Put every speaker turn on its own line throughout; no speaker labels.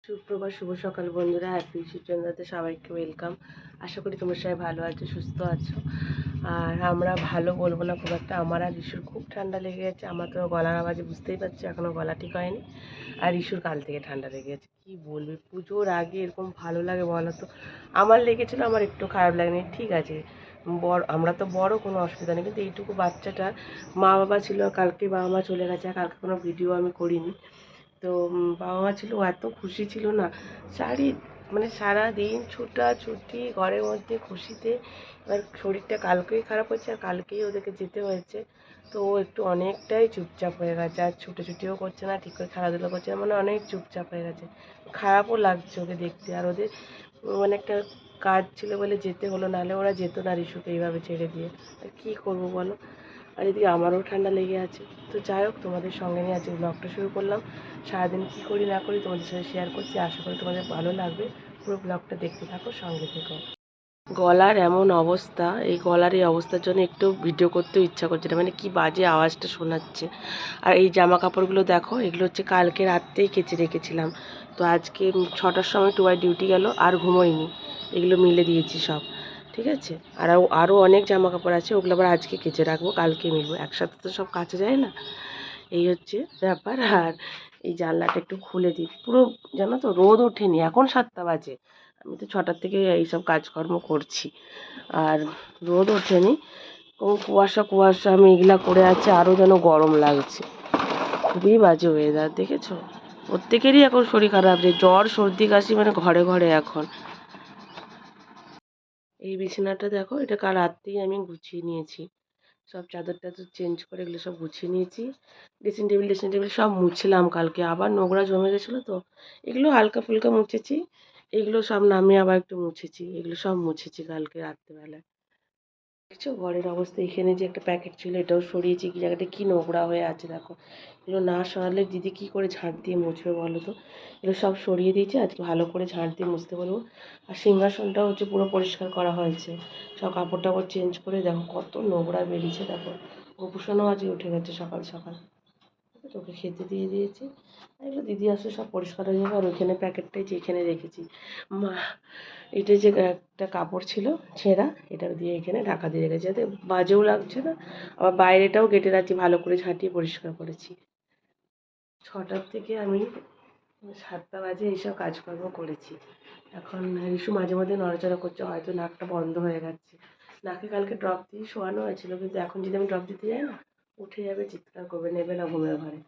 সুপ্রভাত, শুভ সকাল বন্ধুরা। হ্যাপি সুচন্দ্রাতে সবাইকে ওয়েলকাম। আশা করি তোমরা সবাই ভালো আছো, সুস্থ আছো। আর আমরা ভালো বলবো না খুব একটা। আমার আর ঋষুর খুব ঠান্ডা লেগে গেছে। আমার তো গলার আওয়াজে বুঝতেই পারছি এখনও গলা ঠিক হয়নি। আর ঋষুর কাল থেকে ঠান্ডা লেগে গেছে। কী বলবে, পুজোর আগে এরকম ভালো লাগে বলো তো? আমার লেগেছিলো, আমার একটু খারাপ লাগেনি, ঠিক আছে। বড় আমরা তো বড়, কোনো অসুবিধা নেই, কিন্তু এইটুকু বাচ্চাটা মা বাবা ছিল, কালকে বাবা মা চলে গেছে, কালকে কোনো ভিডিও আমি করিনি। তো বাবা মা ছিল, ও এত খুশি ছিল না। সারি মানে সারাদিন ছুটাছুটি ঘরের মধ্যে খুশিতে। এবার শরীরটা কালকেই খারাপ হয়েছে আর কালকেই ওদেরকে যেতে হয়েছে। তো ও একটু অনেকটাই চুপচাপ হয়ে গেছে, আর ছুটোছুটিও করছে না, ঠিক করে খেলাধুলো করছে না, মানে অনেক চুপচাপ হয়ে গেছে। খারাপও লাগছে ওকে দেখতে। আর ওদের মানে একটা কাজ ছিল বলে যেতে হলো, নাহলে ওরা যেত না ঋষুকে এইভাবে ছেড়ে দিয়ে। আর কী করবো বলো? আর এদিকে আমারও ঠান্ডা লেগে আছে। তো যাই হোক, তোমাদের সঙ্গে নিয়ে আজকে ব্লগটা শুরু করলাম। সারাদিন কী করি না করি তোমাদের সাথে শেয়ার করছি। আশা করি তোমাদের ভালো লাগবে। পুরো ব্লগটা দেখতে থাকো, সঙ্গে থেকো। গলার এমন অবস্থা, এই গলার এই অবস্থার জন্য একটু ভিডিও করতেও ইচ্ছা করছে না, মানে কি বাজে আওয়াজটা শোনাচ্ছে। আর এই জামা কাপড়গুলো দেখো, এগুলো হচ্ছে কালকে রাত্রেই কেচে রেখেছিলাম। তো আজকে 6টার সময় টুবাই ডিউটি গেল, আর ঘুমোইনি। এগুলো মিলে দিয়েছি সব, ঠিক আছে। আরও অনেক জামা কাপড় আছে, ওগুলো আবার আজকে কেচে রাখবো, কালকে মিলবো। একসাথে তো সব কাচা যায় না, এই হচ্ছে ব্যাপার। আর এই জানলাটা একটু খুলে দিই, পুরো জানো তো রোদ ওঠেনি, এখন 7টা বাজে। আমি তো 6টার থেকে এইসব কাজকর্ম করছি, আর রোদ ওঠেনি। কুয়াশা কুয়াশা মেঘলা করে আছে, আরও যেন গরম লাগছে। খুবই বাজে ওয়েদার, দেখেছো? প্রত্যেকেরই এখন শরীর খারাপ, যে জ্বর সর্দি কাশি মানে ঘরে ঘরে এখন। এই বিছানাটা দেখো, এটা কাল রাত্রেই আমি গুছিয়ে নিয়েছি। সব চাদর টাদর চেঞ্জ করে এগুলো সব গুছিয়ে নিয়েছি। ড্রেসিং টেবিল সব মুছলাম কালকে, আবার নোংরা জমে গেছিলো তো। এগুলো হালকা ফুলকা মুছেছি, এগুলো সব নামিয়ে আবার একটু মুছেছি। এগুলো সব মুছেছি কালকে রাত্রেবেলায়। দেখছো ঘরের অবস্থা? এখানে যে একটা প্যাকেট ছিল, এটাও সরিয়েছি। কি জায়গাটা কি নোংরা হয়ে আছে দেখো। এগুলো না সরালে দিদি কি করে ঝাঁট দিয়ে মুছবে বলো তো? এগুলো সব সরিয়ে দিয়েছি, আজকে ভালো করে ঝাঁট দিয়ে মুছতে বলবো। আর সিংহাসনটাও হচ্ছে পুরো পরিষ্কার করা হয়েছে। সব কাপড় টাপড় চেঞ্জ করে দেখো কত নোংরা বেরিয়েছে দেখো। গোপুসোনাও আজকে উঠে গেছে সকাল সকাল। ওকে খেতে দিয়ে দিয়েছি। এগুলো দিদি আসলে সব পরিষ্কার হয়ে যাবে। আর ওইখানে প্যাকেটটাই যেখানে রেখেছি মা, এটা যে একটা কাপড় ছিল ছেঁড়া, এটা দিয়ে এখানে ঢাকা দিয়ে রেখেছি, যাতে বাজেও লাগছে না। আবার বাইরেটাও কেটে রাখছি, ভালো করে ঝাঁটিয়ে পরিষ্কার করেছি। 6টার থেকে আমি 7টা বাজে এইসব কাজকর্ম করেছি। এখন রিশু মাঝে মধ্যে নড়াচড়া করছে, হয়তো নাকটা বন্ধ হয়ে গেছে। নাকে কালকে ড্রপ দিয়ে শোয়ানো হয়েছিল, কিন্তু এখন যদি আমি ড্রপ দিতে যাই না, উঠে যাবে, চিৎকার করবে, নেবে না ঘুমের ঘরে।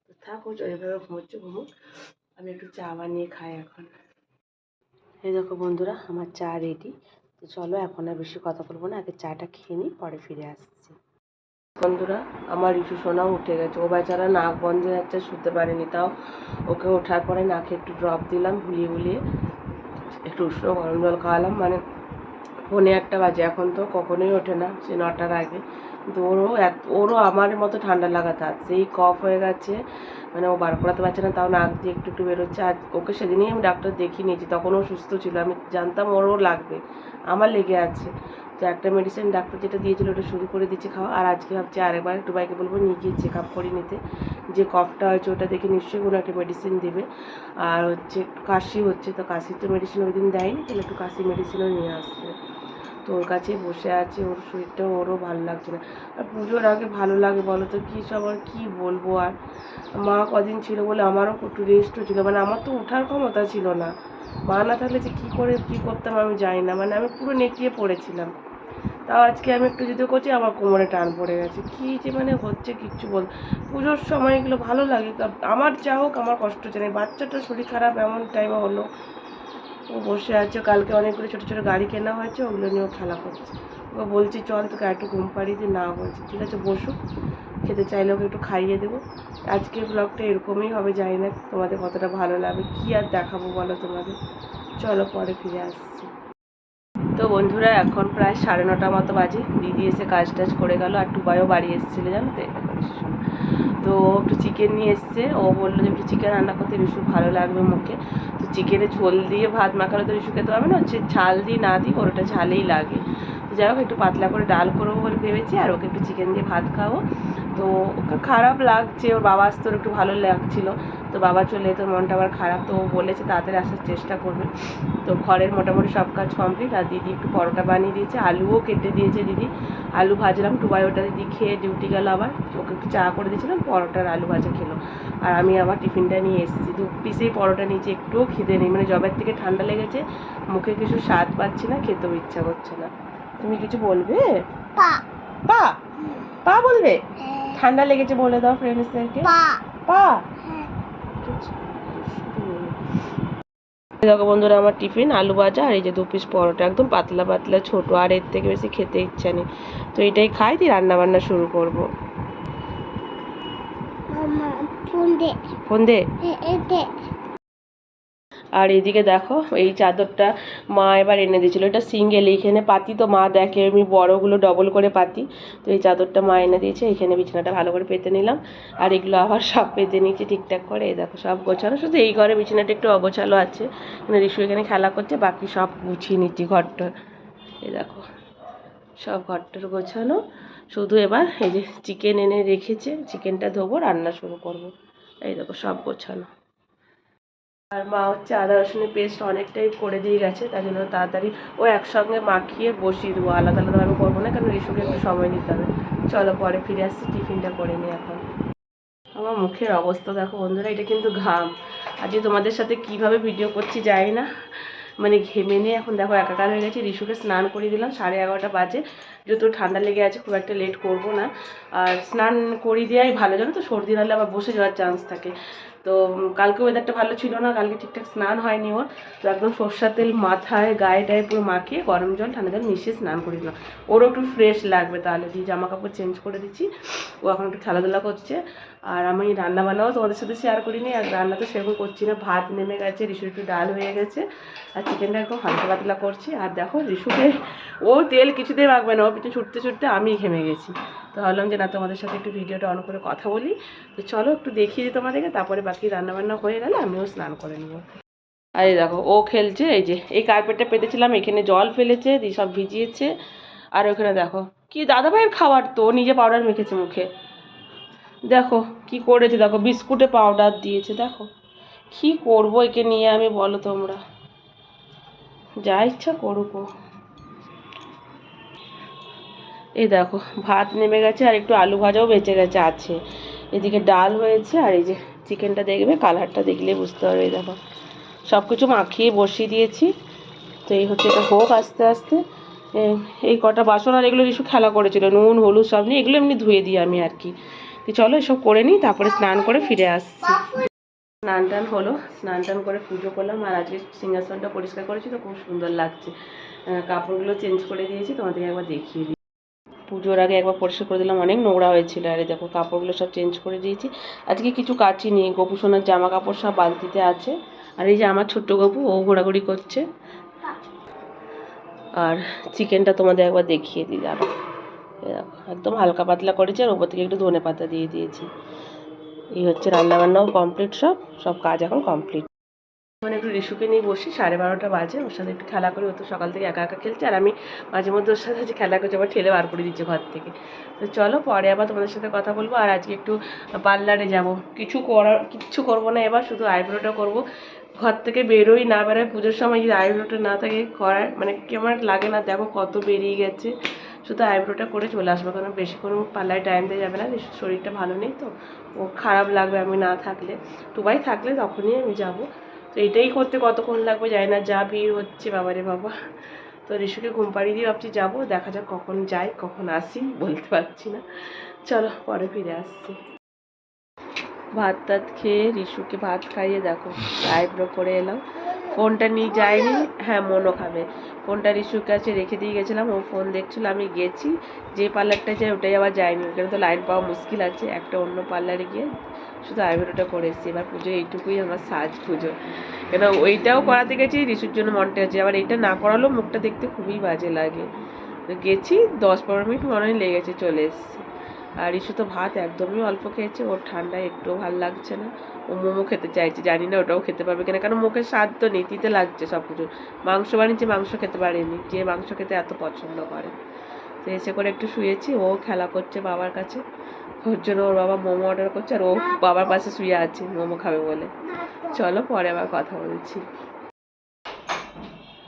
তো থাক, ও এভাবে ঘুমোচ্ছে ঘুমুক। আমি একটু চা বানিয়ে খাই এখন। এই দেখো বন্ধুরা, আমার চা রেডি। তো চলো, এখন আর বেশি কথা বলবো না, আগে চাটা খেয়ে নিই, পরে ফিরে আসছি। বন্ধুরা, আমার রিশু সোনাও উঠে গেছে। ও বেচারা নাক বন্ধ হয়ে যাচ্ছে, শুতে পারেনি। তাও ওকে ওঠার পরে নাকে একটু ড্রপ দিলাম, বুলিয়ে বুলিয়ে একটু উষ্ণ গরম জল খাওয়ালাম। মানে 1:45 বাজে, এখন তো কখনোই ওঠে না, সে 9টার আগে। কিন্তু ওরও আমার মতো ঠান্ডা লাগা তার, সেই কফ হয়ে গেছে। মানে ও বার করাতে পারছে না, তাও নাক দিয়ে একটু একটু বেরোচ্ছে। আর ওকে সেদিনই আমি ডাক্তার দেখিয়ে নিয়েছি, তখন ও সুস্থ ছিল। আমি জানতাম ওরও লাগবে, আমার লেগে আছে। তো একটা মেডিসিন ডাক্তার যেটা দিয়েছিল ওটা শুরু করে দিচ্ছি খাওয়া। আর আজকে ভাবছি আরেকবার একটু বাইকে বলবো নিয়ে গিয়ে চেক আপ করে নিতে, যে কফটা হয়েছে ওটা দেখে নিশ্চয়ই কোনো একটা মেডিসিন দেবে। আর হচ্ছে একটু কাশি হচ্ছে, তো কাশির তো মেডিসিন ওই দিন দেয়নি, তাহলে একটু কাশি মেডিসিনও নিয়ে আসছে। তো ওর কাছেই বসে আছে, ওর শরীরটাও ওরও ভালো লাগছে না। আর পুজোর আগে ভালো লাগে বলো তো? কী সব আর কী বলবো। আর মা কদিন ছিল বলে আমারও একটু রেস্টও ছিল, মানে আমার তো ওঠার ক্ষমতা ছিল না। মা না থাকলে যে কী করে কী করতাম আমি জানি না, মানে আমি পুরো নেতিয়ে পড়েছিলাম। তাও আজকে আমি একটু যদি করছি, আবার কোমরে টান পড়ে গেছে। কী যে মানে হচ্ছে কিচ্ছু পুজোর সময় এগুলো ভালো লাগে। আমার যা হোক, আমার কষ্ট হচ্ছে না। বাচ্চাটার শরীর খারাপ এমন টাইমে হলো, ও বসে আছে। কালকে অনেকগুলো ছোটো ছোটো গাড়ি কেনা হয়েছে, ওগুলো নিয়েও খেলা করছে। ওকে বলছি চল তোকে একটু ঘুম পাড়িয়ে দিই, না বলছি ঠিক আছে বসুক, খেতে চাইলে ওকে একটু খাইয়ে দেবো। আজকের ব্লগটা এরকমই হবে, জানি না তোমাদের কতটা ভালো লাগবে। কী আর দেখাবো বলো তোমাদের? চলো পরে ফিরে আসছি। তো বন্ধুরা, এখন প্রায় 9:30 মতো বাজে। দিদি এসে কাজ টাজ করে গেল, আর টুবাইও বাড়ি এসেছিলো জানো তো। তো একটু চিকেন নিয়ে এসছে, ও বললো যে একটু চিকেন রান্না করতে রিশু ভালো লাগবে মুখে। তো চিকেনে ঝোল দিয়ে ভাত মাখালে তো রিশু খেতে পারবে না, হচ্ছে ঝাল দিই না দিই ওর ওটা ঝালেই লাগে। তো যাই হোক, একটু পাতলা করে ডাল করবো বলে ভেবেছি, আর ওকে একটু চিকেন দিয়ে ভাত খাবো। তো ওকে খারাপ লাগছে, ওর বাবা আসতে ওর একটু ভালো লাগছিলো। তো বাবা চলে তো মনটা আবার খারাপ, তো ও বলেছে তাড়াতাড়ি আসার চেষ্টা করবে। তো ঘরের মোটামুটি সব কাজ কমপ্লিট। আর দিদি একটু পরোটা বানিয়ে দিয়েছে, আলুও কেটে দিয়েছে দিদি, আলু ভাজলাম টুবাই, ওটা দিদি খেয়ে ডিউটি গেল, আবার ওকে একটু চা করে দিয়েছিলাম, পরোটার আলু ভাজা খেলো। আর আমি আবার টিফিনটা নিয়ে এসেছি, 2 পিসেই পরোটা নিয়েছি, একটুও খিদে নেই, মানে জবের থেকে ঠান্ডা লেগেছে, মুখে কিছু স্বাদ পাচ্ছি না, খেতেও ইচ্ছা করছে না। তুমি কিছু বলবে? পা পা পা বলবে? ঠান্ডা লেগেছে বলে দাও ফ্রেন্ডসদেরকে। পা পা। দেখো বন্ধুরা, আমার টিফিন আলু ভাজা আর এই যে 2 পিস পরোটা, একদম পাতলা পাতলা ছোট, আর এর থেকে বেশি খেতে ইচ্ছা নেই। তো এটাই খাই, দিয়ে রান্না বান্না শুরু করবো। ফোন দে। আর এদিকে দেখো এই চাদরটা মা এবার এনে দিয়েছিলো, এটা সিঙ্গেল, এইখানে পাতি তো মা দেখে আমি বড়গুলো ডবল করে পাতি, তো এই চাদরটা মা এনে দিয়েছে, এখানে বিছানাটা ভালো করে পেতে নিলাম। আর এগুলো আবার সব পেতে নিয়েছি ঠিকঠাক করে। এই দেখো সব গোছানো, শুধু এই ঘরে বিছানাটা একটু অগোছালো আছে, মানে রিশু এখানে খেলা করছে, বাকি সব গুছিয়ে নিচ্ছি ঘরটা। এই দেখো সব ঘরটার গোছানো, শুধু এবার এই যে চিকেন এনে রেখেছে, চিকেনটা ধোবো, রান্না শুরু করব। এই দেখো সব গোছানো। আর মা হচ্ছে আদা রসুনের পেস্ট অনেকটাই করে দিয়ে গেছে, তাই জন্য তাড়াতাড়ি ও একসঙ্গে মাখিয়ে বসিয়ে দেবো, আলাদা আলাদাভাবে করবো না, কারণ রিশুকে একটু সময় দিতে হবে। চলো পরে ফিরে আসছি, টিফিনটা করে নিই এখন। আমার মুখের অবস্থা দেখো বন্ধুরা, এটা কিন্তু ঘাম। আজকে তোমাদের সাথে কিভাবে ভিডিও করছি জানি না, মানে ঘেমে নিয়ে এখন দেখো একাকার হয়ে গেছে। রিশুকে স্নান করিয়ে দিলাম, 11:30 বাজে, যেহেতু ঠান্ডা লেগে আছে খুব একটা লেট করব না। আর স্নান করিয়ে দেওয়াই ভালো, জানো তো, সর্দি নাহলে আবার বসে যাওয়ার চান্স থাকে। তো কালকে ওয়েদারটা ভালো ছিল না, কালকে ঠিকঠাক স্নান হয়নি ওর, তো একদম সর্ষার তেল মাথায় গায়ে টায়ে পুরো মাখিয়ে গরম জল ঠান্ডা জল মিশিয়ে স্নান করে দিলাম, ওরও একটু ফ্রেশ লাগবে। তাহলে দিয়ে জামা কাপড় চেঞ্জ করে দিচ্ছি, ও এখন একটু খেলাধুলা করছে। আর আমি রান্না বান্নাও তোমাদের সাথে শেয়ার করিনি, আর রান্না তো সেরকম করছি না, ভাত নেমে গেছে, রিশু একটু ডাল হয়ে গেছে, আর চিকেনটা একদম হালকা পাতলা করছি। আর দেখো রিশুকে, ও তেল কিছুতেই মাখবে না, ও পিছনে ছুটতে ছুটতে আমি ঘেমে গেছি। তো ভাবলাম যে না, তোমাদের সাথে একটু ভিডিওটা অন করে কথা বলি। তো চলো একটু দেখিয়ে দিই তোমাদেরকে, তারপরে বাকি রান্নাবান্না হয়ে গেলে আমিও স্নান করে নেবো। আর এই দেখো ও খেলছে, এই যে এই কার্পেটটা পেতেছিলাম, এখানে জল ফেলেছে, দিয়ে সব ভিজিয়েছে। আর ওখানে দেখো কি দাদা ভাইয়ের খাবার, তো নিজে পাউডার মেখেছে মুখে, দেখো কি করেছে, দেখো বিস্কুটে পাউডার দিয়েছে, দেখো কি করবো একে নিয়ে আমি, বলো তোমরা, যা ইচ্ছা করুক ও। এই দেখো ভাত নেমে গেছে, আর একটু আলু ভাজাও বেঁচে গেছে আছে, এদিকে ডাল হয়েছে, আর এই যে চিকেনটা দেখবে, কালারটা দেখলে বুঝতে পারবে। এই দেখো সব কিছু মাখিয়ে বসিয়ে দিয়েছি, তো এই হচ্ছে, এটা হোক আস্তে আস্তে। এই কটা বাসন আর এগুলো রিশু খেলা করেছিল, নুন হলুদ সব নিয়ে, এগুলো এমনি ধুয়ে দিই আমি আর কি। তো চলো এসব করে নিই, তারপরে স্নান করে ফিরে আসছি। স্নান টান হলো, স্নান টান করে পুজো করলাম, আর আজকে সিংহাসনটা পরিষ্কার করেছি, তো খুব সুন্দর লাগছে। কাপড়গুলো চেঞ্জ করে দিয়েছি, তোমাদেরকে একবার দেখিয়ে দিই। পুজোর আগে একবার পরিষ্কার করে দিলাম, অনেক নোংরা হয়েছিল। আর এই দেখো কাপড়গুলো সব চেঞ্জ করে দিয়েছি, আজকে কিছু কাচি নেই, গোপু সোনার জামা কাপড় সব বালতিতে আছে। আর এই যে আমার ছোট্ট গপু, ও ঘোরাঘুরি করছে। আর চিকেনটা তোমাদের একবার দেখিয়ে দিই, দাঁড়াও, একদম হালকা পাতলা করেছি, আর ওপর থেকে একটু ধনে পাতা দিয়ে দিয়েছি। এই হচ্ছে রান্নাবান্নাও কমপ্লিট, সব সব কাজ এখন কমপ্লিট। মানে একটু রিশুকে নিয়ে বসি, 12:30 বাজে, ওর সাথে একটু খেলা করি, ও তো সকাল থেকে একা একা খেলছে, আর আমি মাঝে মধ্যে ওর সাথে যে খেলা করছি, আবার ঠেলে বার করে দিচ্ছে ঘর থেকে। তো চলো পরে আবার তোমাদের সাথে কথা বলবো। আর আজকে একটু পার্লারে যাব, কিচ্ছু করবো না এবার, শুধু আইব্রোটা করব। ঘর থেকে বেরোই না বেরোয়, পুজোর সময় যদি আইব্রোটা না থাকে করার, মানে কেমন লাগে না, দেখো কত বেরিয়ে গেছে। শুধু আইব্রোটা করে চলে আসবো, কারণ বেশিক্ষণ পার্লারে টাইম দেওয়া যাবে না, শরীরটা ভালো নেই তো, ও খারাপ লাগবে আমি না থাকলে, টুবাই থাকলে তখনই আমি যাব। তো এটাই করতে কতক্ষণ লাগবে জানি না, যা ভিড় হচ্ছে বাবারে বাবা। তো রিশুকে ঘুম পাড়িয়ে দিয়ে ভাবছি যাবো, দেখা যাক কখন যাই কখন আসি বলতে পারছি না। চলো পরে ফিরে আসছি। ভাত টাত খেয়ে রিশুকে ভাত খাইয়ে দেখো আইব্রো করে এলাম, ফোনটা নিয়ে যাইনি, হ্যাঁ মনও খাবে। ফোনটা রিশুর কাছে রেখে দিয়ে গেছিলাম, ও ফোন দেখছিল, আমি গেছি যে পার্লারটা যাই ওটাই আবার যাইনি, ওখানে তো লাইন পাওয়া মুশকিল আছে, একটা অন্য পার্লারে গিয়ে শুধু আইব্রোটা করে এসেছি। এবার পুজো এইটুকুই আমার সাজ পুজো, কেন ওইটাও করাতে গেছি রিশুর জন্য মনটা আছে, আবার এইটা না করালেও মুখটা দেখতে খুবই বাজে লাগে। তো গেছি 10-15 মিনিট মনে হয় লেগেছে, চলে এসেছি। আর রিশু তো ভাত একদমই অল্প খেয়েছে, ওর ঠান্ডায় একটুও ভালো লাগছে না, ও মোমো খেতে চাইছে, জানি না ওটাও খেতে পারবে কিনা, কারণ মুখের স্বাদ তো নীতিতে লাগছে সব কিছু। মাংস বানিয়েছে, মাংস খেতে পারেনি, যে মাংস খেতে এত পছন্দ করে। তো এসে করে একটু শুয়েছি, ও খেলা করছে বাবার কাছে। ওর জন্য ওর বাবা মোমো অর্ডার করছে আর ও বাবার পাশে শুয়ে আছে মোমো খাবে বলে। চলো পরে আবার কথা বলছি।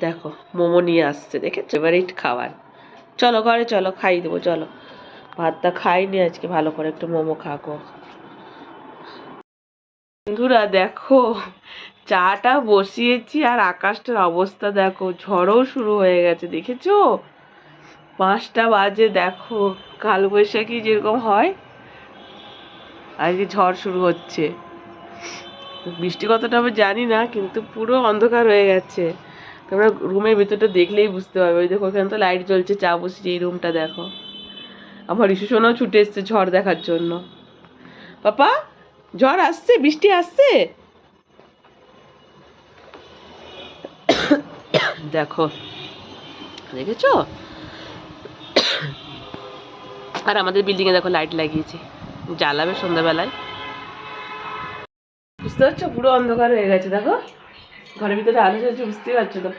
দেখো মোমো নিয়ে আসছে, দেখেছো, ফেভারিট খাবার। চলো ঘরে চলো, খাই দেবো, চলো। ভাতটা খাইনি আজকে, ভালো করে একটু মোমো খাকো। বন্ধুরা দেখো, চাটা বসিয়েছি আর আকাশটার অবস্থা দেখো, ঝড়ও শুরু হয়ে গেছে, দেখেছো? 5টা বাজে, দেখো কালবৈশাখী যেরকম হয় আজকে ঝড় শুরু হচ্ছে। বৃষ্টি কতটা আমি জানি না, কিন্তু পুরো অন্ধকার হয়ে গেছে। তোমরা রুমের ভিতরটা দেখলেই বুঝতে পারবে। ওই দেখো ওখানে তো লাইট জ্বলছে, চা বসেছে, এই রুমটা দেখো। আমার ঋষু সোনাও ছুটে এসছে ঝড় দেখার জন্য। পাপা ঝড় আসছে, বৃষ্টি আসছে। দেখো, দেখেছো? আর আমাদের বিল্ডিং এ দেখো লাইট লাগিয়েছে, জ্বালাবে সন্ধ্যাবেলায়। বুঝতে পারছো, পুরো অন্ধকার হয়ে গেছে। দেখো ঘরের ভিতরে আলো জ্বলছে, বুঝতেই পারছো তো।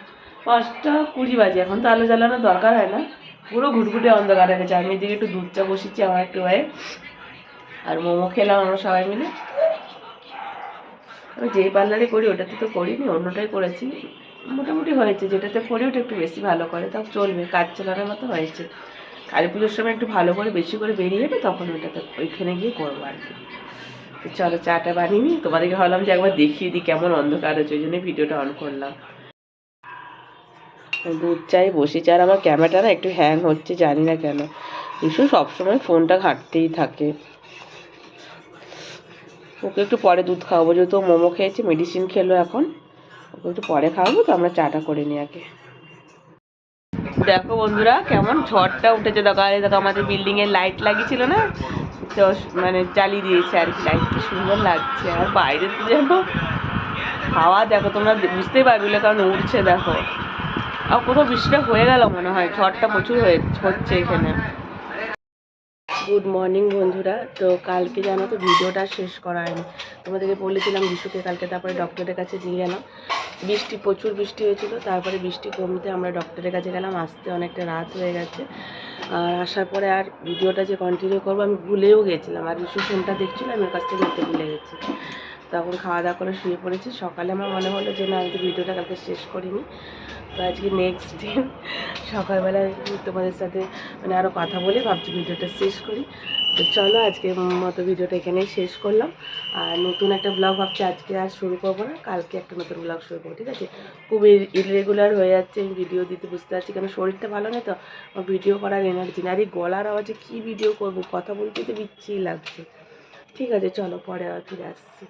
5টা 20 বাজে, এখন তো আলো জ্বালানোর দরকার হয় না, পুরো ঘুটঘুটে অন্ধকার হয়ে গেছে। আমি এদিকে একটু দুধ চা বসিয়েছি আমার একটু ভাই, আর মোমো খেলাম আমরা সবাই মিলে। আমি যেই পার্লারে করি ওটাতে তো করিনি, অন্যটাই করেছি। মোটামুটি হয়েছে, যেটাতে করি ওটা একটু বেশি ভালো করে, তাও চলবে, কাজ চালানোর মতো হয়েছে। কালী পুজোর সময় একটু ভালো করে বেশি করে বেরিয়ে যাবে, তখন ওইটাতে ওইখানে গিয়ে করবো আর কি। তো চলো চাটা বানিয়ে নিই, তোমাদেরকে ভাবলাম যে একবার দেখিয়ে দিই কেমন অন্ধকার হচ্ছে, ওই জন্য ভিডিওটা অন করলাম। দুধ চাই বসেছে, আর আমার ক্যামেরাটা না একটু হ্যাং হচ্ছে, জানি না কেন। ইস্যু সবসময় ফোনটা ঘাঁটতেই থাকে। ওকে একটু পরে দুধ খাওয়াবো, যেহেতু মোমো খেয়েছে, মেডিসিন খেলো এখন, ওকে একটু পরে খাওয়াবো। তো আমরা চাটা করে নিই আগে। দেখো বন্ধুরা কেমন ঝড়টা উঠেছে, দেখো আরে দেখো আমাদের বিল্ডিং এর লাইট লাগিয়েছিল না, তো মানে জ্বালিয়ে দিয়েছে আর কি, লাইট কি সুন্দর লাগছে। আর বাইরে তো যেন হাওয়া, দেখো তোমরা বুঝতেই পারবে, কারণ উঠছে দেখো। আর কোথাও বৃষ্টিটা হয়ে গেল মনে হয়, ঝড়টা প্রচুর হচ্ছে এখানে। গুড মর্নিং বন্ধুরা। তো কালকে জানো তো ভিডিওটা শেষ করা হয়নি, তোমাদেরকে বলেছিলাম বিশুকে কালকে, তারপরে ডক্টরের কাছে নিয়ে গেলাম। বৃষ্টি, প্রচুর বৃষ্টি হয়েছিল, তারপরে বৃষ্টি কমতে আমরা ডক্টরের কাছে গেলাম, আসতে অনেকটা রাত হয়ে গেছে। আর আসার পরে আর ভিডিওটা যে কন্টিনিউ করবো আমি ভুলেও গেছিলাম, আর বিশু ফোনটা দেখছিল, আমি ওর কাছ থেকে নিতে ভুলে গেছি। তখন খাওয়া দাওয়া করে শুয়ে পড়েছি। সকালে আমার মনে হলো যে না, আমি তো ভিডিওটা কালকে শেষ করিনি। তো আজকে নেক্সট দিন সকালবেলায় তোমাদের সাথে মানে আরও কথা বলে ভাবছি ভিডিওটা শেষ করি। তো চলো আজকের মতো ভিডিওটা এখানেই শেষ করলাম। আর নতুন একটা ব্লগ ভাবছি আজকে আর শুরু করবো না, কালকে একটা নতুন ব্লগ শুরু করবো, ঠিক আছে? খুব ইরেগুলার হয়ে যাচ্ছে আমি ভিডিও দিতে, বুঝতে পারছি, কারণ শরীরটা ভালো নেই তো, আমার ভিডিও করার এনার্জি না। আর এই গলার আওয়াজে কী ভিডিও করবো, কথা বলতে তো বিচ্ছিরি লাগছে। ঠিক আছে চলো, পরে আবার ফিরে আসছি।